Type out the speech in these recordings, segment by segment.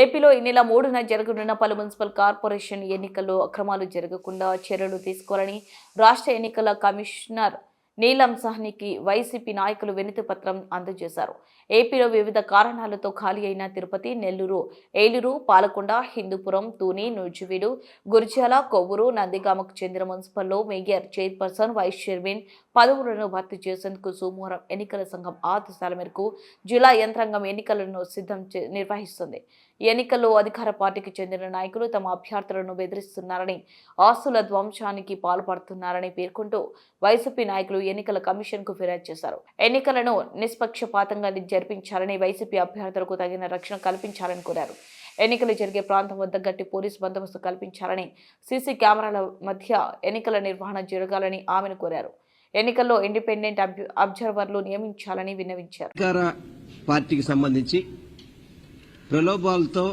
ఏపీలో ఈ నెల 3న జరగనున్న పలు మున్సిపల్ కార్పొరేషన్ ఎన్నికల్లో అక్రమాలు జరగకుండా చర్యలు తీసుకోవాలని రాష్ట్ర ఎన్నికల కమిషనర్ నీలం సాహ్నికి వైసీపీ నాయకులు వినతి పత్రం అందజేశారు. ఏపీలో వివిధ కారణాలతో ఖాళీ అయిన తిరుపతి, నెల్లూరు, ఏలూరు, పాలకొండ, హిందూపురం, తుని, నూజివీడు, గురిజాల, కొవ్వూరు, నందిగామకు చెందిన మున్సిపల్లో మేయర్, చైర్పర్సన్, వైస్ చైర్మన్ పదవులను భర్తీ చేసేందుకు సోమవారం ఎన్నికల సంఘం ఆదేశాల మేరకు జిల్లా యంత్రాంగం ఎన్నికలను నిర్వహిస్తుంది. ఈ ఎన్నికల్లో అధికార పార్టీకి చెందిన నాయకులు తమ అభ్యర్థులను బెదిరిస్తున్నారని, ఆస్తుల ధ్వంసానికి పాల్పడుతున్నారని పేర్కొంటూ వైసీపీ నాయకులు ఎన్నికల కమిషన్ కు ఫిర్యాదు చేశారు. ఎన్నికలను నిష్పక్షపాతంగా జరిపించాలని, వైసీపీ అభ్యర్థులకు తగిన రక్షణ కల్పించాలని కోరారు. ఎన్నికలు జరిగే ప్రాంతం వద్ద గట్టి పోలీసు బందోబస్తు కల్పించాలని, సీసీ కెమెరాల మధ్య ఎన్నికల నిర్వహణ జరగాలని ఆమెను కోరారు. ఎన్నికల్లో ఇండిపెండెంట్ అబ్జర్వర్లు నియమించాలని విన్నవించారు. పార్టీకి సంబంధించి ప్రలోభాలతో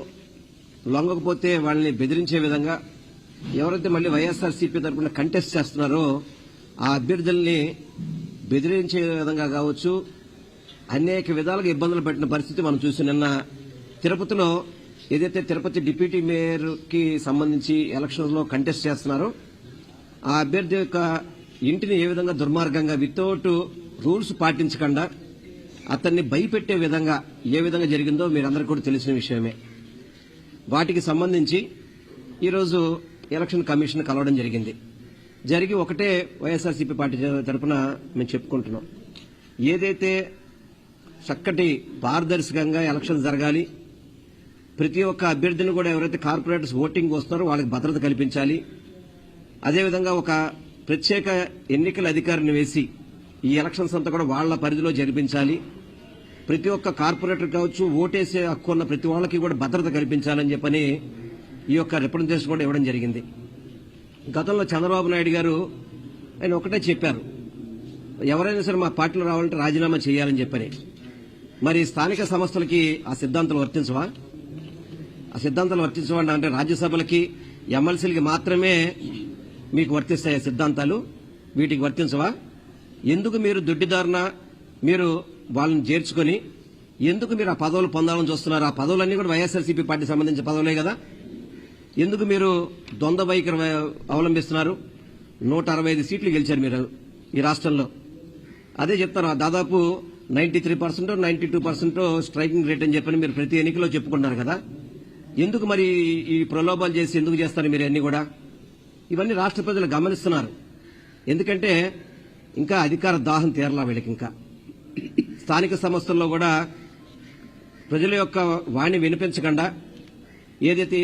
లొంగకపోతే వాళ్ళని బెదిరించే విధంగా ఎవరైతే మళ్ళీ వైఎస్ఆర్సీపీ తరఫున కంటెస్ట్ చేస్తున్నారో ఆ అభ్యర్థుల్ని బెదిరించే విధంగా కావచ్చు, అనేక విధాలుగా ఇబ్బందులు పెట్టిన పరిస్థితి మనం చూసి నిన్న తిరుపతిలో ఏదైతే తిరుపతి డిప్యూటీ మేయర్కి సంబంధించి ఎలక్షన్లో కంటెస్ట్ చేస్తున్నారో ఆ అభ్యర్థి యొక్క ఇంటిని ఏ విధంగా దుర్మార్గంగా వితౌట్ రూల్స్ పాటించకుండా అతన్ని భయపెట్టే విధంగా ఏ విధంగా జరిగిందో మీరందరికీ కూడా తెలిసిన విషయమే. వాటికి సంబంధించి ఈరోజు ఎలక్షన్ కమిషన్ కలవడం జరిగి ఒకటే వైఎస్ఆర్సీపీ పార్టీ తరఫున మేము చెప్పుకుంటున్నాం. ఏదైతే చక్కటి పారదర్శకంగా ఎలక్షన్ జరగాలి, ప్రతి ఒక్క అభ్యర్థిని కూడా ఎవరైతే కార్పొరేటర్స్ ఓటింగ్ వస్తున్నారో వాళ్ళకి భద్రత కల్పించాలి, అదేవిధంగా ఒక ప్రత్యేక ఎన్నికల అధికారిని వేసి ఈ ఎలక్షన్స్ అంతా కూడా వాళ్ల పరిధిలో జరిపించాలి, ప్రతి ఒక్క కార్పొరేటర్ కావచ్చు ఓటేసే హక్కు ఉన్న ప్రతి వాళ్ళకి కూడా భద్రత కల్పించాలని చెప్పని ఈ యొక్క రిప్రజెంటేషన్ కూడా ఇవ్వడం జరిగింది. గతంలో చంద్రబాబు నాయుడు గారు ఆయన ఒకటే చెప్పారు, ఎవరైనా సరే మా పార్టీలో రావాలంటే రాజీనామా చేయాలని చెప్పని. మరి స్థానిక సంస్థలకి ఆ సిద్ధాంతాలు వర్తించవా? ఆ సిద్ధాంతాలు వర్తించవా అంటే రాజ్యసభలకి ఎమ్మెల్సీలకి మాత్రమే మీకు వర్తిస్తాయి సిద్ధాంతాలు, వీటికి వర్తించవా? ఎందుకు మీరు దుడ్డిదారున మీరు వాళ్ళని చేర్చుకుని ఎందుకు మీరు ఆ పదవులు పొందాలని చూస్తున్నారు? ఆ పదవులన్నీ కూడా వైఎస్ఆర్సీపీ పార్టీకి సంబంధించిన పదవులే కదా. ఎందుకు మీరు ద్వంద్వ వైఖరి అవలంబిస్తున్నారు? 165 సీట్లు గెలిచారు మీరు ఈ రాష్ట్రంలో. అదే చెప్తారు, దాదాపు 93%, 92% స్ట్రైకింగ్ రేట్ అని చెప్పని మీరు ప్రతి ఎన్నికలో చెప్పుకుంటున్నారు కదా. ఎందుకు మరి ఈ ప్రలోభాలు చేసి ఎందుకు చేస్తారు మీరు అన్ని కూడా? ఇవన్నీ రాష్ట్ర ప్రజలు గమనిస్తున్నారు. ఎందుకంటే ఇంకా అధికార దాహం తీరలా వీళ్ళకి. ఇంకా స్థానిక సంస్థల్లో కూడా ప్రజల యొక్క వాణి వినిపించకుండా ఏదైతే